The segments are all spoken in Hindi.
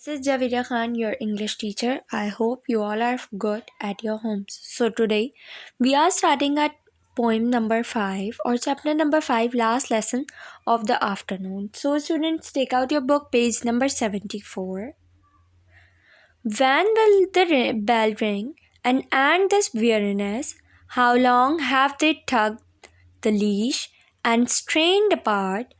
This is Javeria Khan, your English teacher. I hope you all are good at your homes. So today we are starting at poem number 5 or chapter number 5, last lesson of the afternoon. So students, take out your book, page number 74. When will the bell ring and end this weariness? How long have they tugged the leash and strained apart?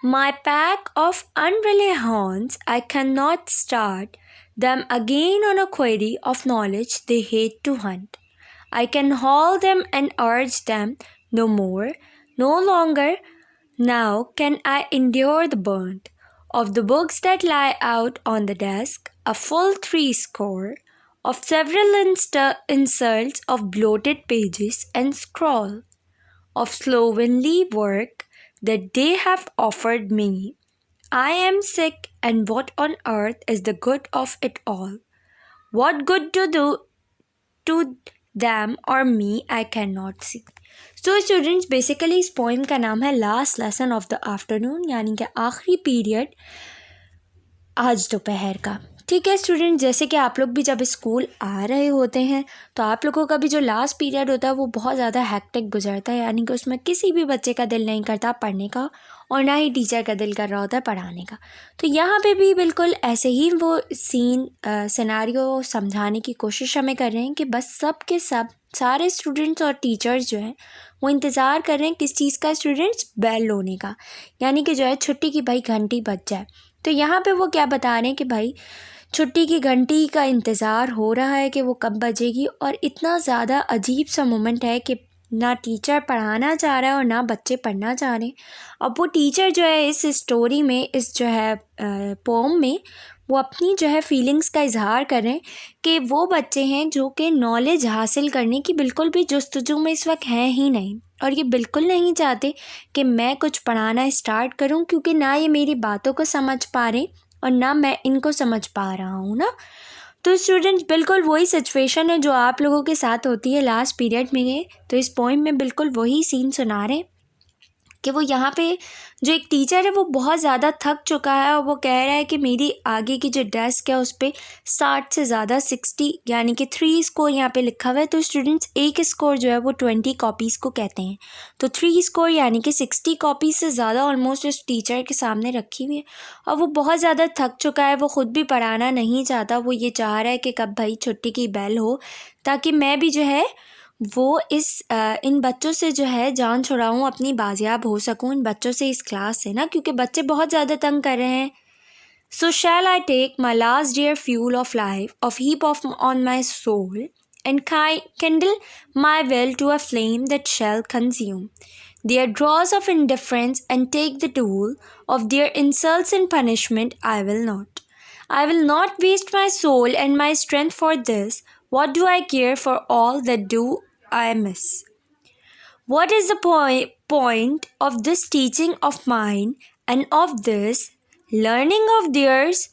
My pack of unruly horns, I cannot start them again on a query of knowledge they hate to hunt. I can haul them and urge them no more, no longer. Now can I endure the burnt of the books that lie out on the desk, a full 60 of several insults of bloated pages and scrawl of slovenly work that they have offered me. I am sick, and what on earth is the good of it all? What good to do to them or me I cannot see. So students, basically इस पोइम का नाम है last lesson of the afternoon, यानी कि आखिरी पीरियड आज दोपहर का। ठीक है स्टूडेंट, जैसे कि आप लोग भी जब स्कूल आ रहे होते हैं तो आप लोगों का भी जो लास्ट पीरियड होता है वो बहुत ज़्यादा हैक्टिक गुजरता है, यानी कि उसमें किसी भी बच्चे का दिल नहीं करता पढ़ने का और ना ही टीचर का दिल कर रहा होता है पढ़ाने का। तो यहाँ पे भी बिल्कुल ऐसे ही वो सिनेरियो समझाने की कोशिश हमें कर रहे हैं कि बस सब के सब सारे स्टूडेंट्स और टीचर्स जो हैं वो इंतज़ार कर रहे हैं किस चीज़ का स्टूडेंट्स, बेल होने का, यानी कि जो है छुट्टी की भाई घंटी बज जाए। तो यहाँ पे वो क्या बता रहे हैं कि भाई छुट्टी की घंटी का इंतज़ार हो रहा है कि वो कब बजेगी, और इतना ज़्यादा अजीब सा मोमेंट है कि ना टीचर पढ़ाना चाह रहा है और ना बच्चे पढ़ना चाह रहे हैं। अब वो टीचर जो है इस स्टोरी में, इस जो है पोम में, वो अपनी जो है फीलिंग्स का इजहार कर रहे हैं कि वो बच्चे हैं जो कि नॉलेज हासिल करने की बिल्कुल भी जुस्तजू में इस वक्त हैं ही नहीं, और ये बिल्कुल नहीं चाहते कि मैं कुछ पढ़ाना स्टार्ट करूं, क्योंकि ना ये मेरी बातों को समझ पा रहे और ना मैं इनको समझ पा रहा हूँ ना। तो स्टूडेंट्स, बिल्कुल वही सिचुएशन है जो आप लोगों के साथ होती है लास्ट पीरियड में। तो इस पोइम में बिल्कुल वही सीन सुना रहे हैं कि वो यहाँ पे जो एक टीचर है वो बहुत ज़्यादा थक चुका है और वो कह रहा है कि मेरी आगे की जो डेस्क है उस पर 60 से ज़्यादा 60 यानी कि 3 स्कोर यहाँ पे लिखा हुआ है। तो स्टूडेंट्स, एक स्कोर जो है वो 20 कॉपीज़ को कहते हैं। तो 3 स्कोर यानी कि 60 कॉपीज़ से ज़्यादा ऑलमोस्ट उस टीचर के सामने रखी हुई है और वो बहुत ज़्यादा थक चुका है। वो ख़ुद भी पढ़ाना नहीं चाहता, वो ये चाह रहा है कि कब भाई छुट्टी की बेल हो ताकि मैं भी जो है वो इन बच्चों से जो है जान छुड़ाऊँ, अपनी बाजियाब हो सकूँ इन बच्चों से, इस क्लास से ना, क्योंकि बच्चे बहुत ज़्यादा तंग कर रहे हैं। So shall I take my last dear fuel of life, of heap of on my soul, and kindle my will to a flame that shall consume their dross of indifference, and take the tool of their insults and punishment? I will not. I will not waste my soul and my strength for this. What do I care for all that do I miss? What is the point of this teaching of mine and of this learning of theirs?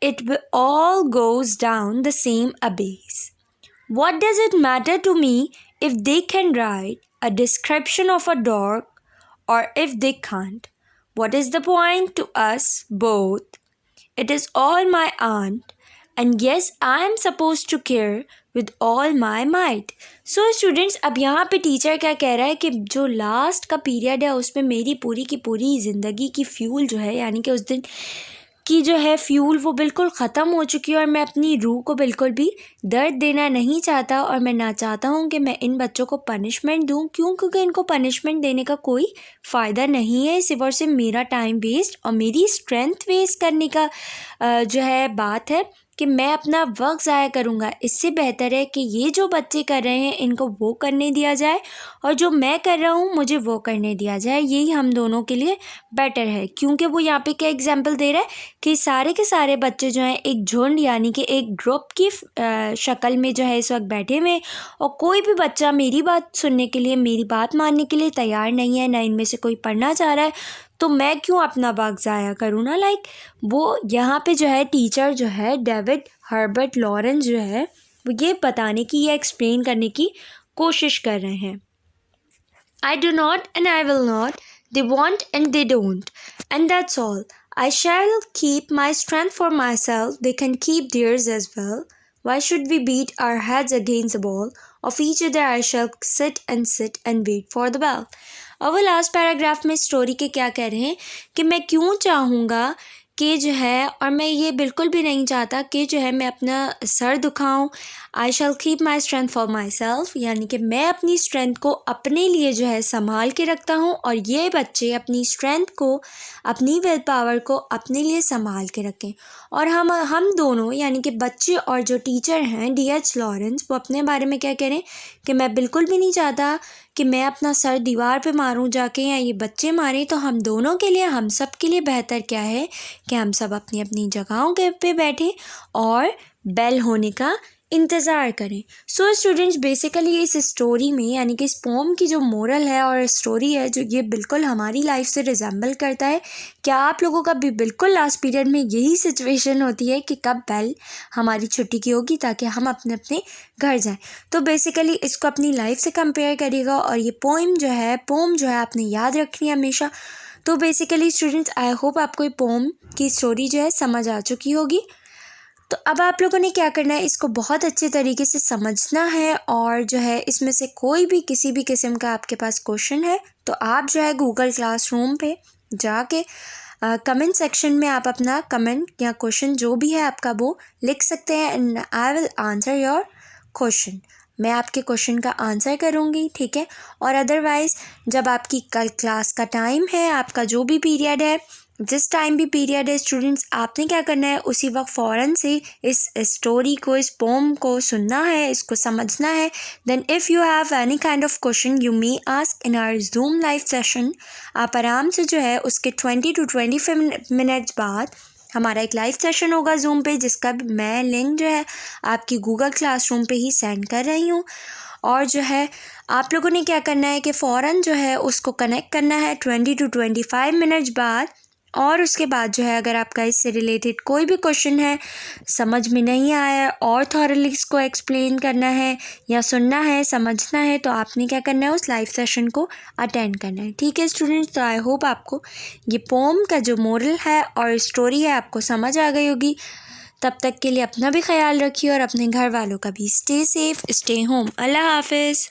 It all goes down the same abyss. What does it matter to me if they can write a description of a dog or if they can't? What is the point to us both? It is all my aunt, and yes, I am supposed to care with all my might. So students, अब यहाँ पे टीचर क्या कह रहा है कि जो लास्ट का पीरियड है उसमें मेरी पूरी की पूरी ज़िंदगी की फ्यूल जो है, यानी कि उस दिन की जो है फ्यूल वो बिल्कुल ख़त्म हो चुकी है और मैं अपनी रूह को बिल्कुल भी दर्द देना नहीं चाहता, और मैं ना चाहता हूँ कि मैं इन बच्चों को पनिशमेंट दूँ। क्यों? क्योंकि इनको पनिशमेंट देने का कोई फ़ायदा नहीं है, सिर्फ और सिर्फ मेरा टाइम वेस्ट और मेरी स्ट्रेंथ वेस्ट करने का जो है बात है कि मैं अपना वक्त ज़ाया करूँगा। इससे बेहतर है कि ये जो बच्चे कर रहे हैं इनको वो करने दिया जाए और जो मैं कर रहा हूँ मुझे वो करने दिया जाए, यही हम दोनों के लिए बेटर है। क्योंकि वो यहाँ पे क्या एग्जांपल दे रहा है कि सारे के सारे बच्चे जो हैं एक झुंड यानी कि एक ग्रुप की शक्ल में जो है इस वक्त बैठे हुए, और कोई भी बच्चा मेरी बात सुनने के लिए, मेरी बात मानने के लिए तैयार नहीं है, ना इनमें से कोई पढ़ना चाह रहा है। तो मैं क्यों अपना वक्त ज़ाया करूँ ना। वो यहाँ पे जो है टीचर जो है डेविड हर्बर्ट लॉरेंस जो है वो ये बताने की, ये एक्सप्लेन करने की कोशिश कर रहे हैं। I do not and I will not, they want and they don't, and that's all. I shall keep my strength for myself, they can keep theirs as well. Why should we beat our heads against the wall? Of each other I shall sit and wait for the bell. और वो लास्ट पैराग्राफ में स्टोरी के क्या कह रहे हैं कि मैं क्यों चाहूँगा कि जो है, और मैं ये बिल्कुल भी नहीं चाहता कि जो है मैं अपना सर दुखाऊं. I shall keep my strength for myself, यानी कि मैं अपनी स्ट्रेंथ को अपने लिए जो है संभाल के रखता हूँ, और ये बच्चे अपनी स्ट्रेंथ को, अपनी विल पावर को अपने लिए संभाल के रखें. और हम दोनों यानी कि बच्चे और जो टीचर हैं D.H. लॉरेंस, वो अपने बारे में क्या कह रहे हैं कि मैं बिल्कुल भी नहीं चाहता कि मैं अपना सर दीवार पे मारूं जाके या ये बच्चे मारें. तो हम दोनों के लिए, हम सब के लिए बेहतर क्या है कि हम सब अपनी अपनी जगहों के पे बैठें और बेल होने का इंतज़ार करें. सो स्टूडेंट्स, बेसिकली इस स्टोरी में यानी कि इस पोम की जो मोरल है और स्टोरी है, जो ये बिल्कुल हमारी लाइफ से रिजेंबल करता है. क्या आप लोगों का भी बिल्कुल लास्ट पीरियड में यही सिचुएशन होती है कि कब बेल हमारी छुट्टी की होगी ताकि हम अपने अपने घर जाएं? तो बेसिकली इसको अपनी लाइफ से कंपेयर करिएगा, और ये पोम जो है आपने याद रखनी है हमेशा. तो बेसिकली स्टूडेंट्स, आई होप आपको ये पोम की स्टोरी जो है समझ आ चुकी होगी. तो अब आप लोगों ने क्या करना है, इसको बहुत अच्छे तरीके से समझना है, और जो है इसमें से कोई भी किसी भी किस्म का आपके पास क्वेश्चन है तो आप जो है गूगल क्लासरूम पे जाके कमेंट सेक्शन में आप अपना कमेंट या क्वेश्चन जो भी है आपका वो लिख सकते हैं, and I will answer your question. मैं आपके क्वेश्चन का आंसर करूँगी, ठीक है. और अदरवाइज़ जब आपकी कल क्लास का टाइम है, आपका जो भी पीरियड है, जिस टाइम भी पीरियड है स्टूडेंट्स, आपने क्या करना है, उसी वक्त फ़ौरन से इस स्टोरी को, इस पोम को सुनना है, इसको समझना है. Then if you have any kind of question you may ask in our Zoom live session. आप आराम से जो है उसके 20 to 25 मिनट्स बाद हमारा एक लाइव सेशन होगा जूम पे, जिसका मैं लिंक जो है आपकी गूगल क्लासरूम पे ही सेंड कर रही हूँ. और जो है आप लोगों ने क्या करना है कि फ़ौरन जो है उसको कनेक्ट करना है 20 to 25 मिनट्स बाद. और उसके बाद जो है अगर आपका इससे रिलेटेड कोई भी क्वेश्चन है, समझ में नहीं आया और थॉरली इसको एक्सप्लेन करना है या सुनना है, समझना है, तो आपने क्या करना है, उस लाइव सेशन को अटेंड करना है. ठीक है स्टूडेंट्स, तो आई होप आपको ये पोम का जो मोरल है और स्टोरी है आपको समझ आ गई होगी. तब तक के लिए अपना भी ख्याल रखिए और अपने घर वालों का भी. Stay safe, stay home. Allah हाफिज़.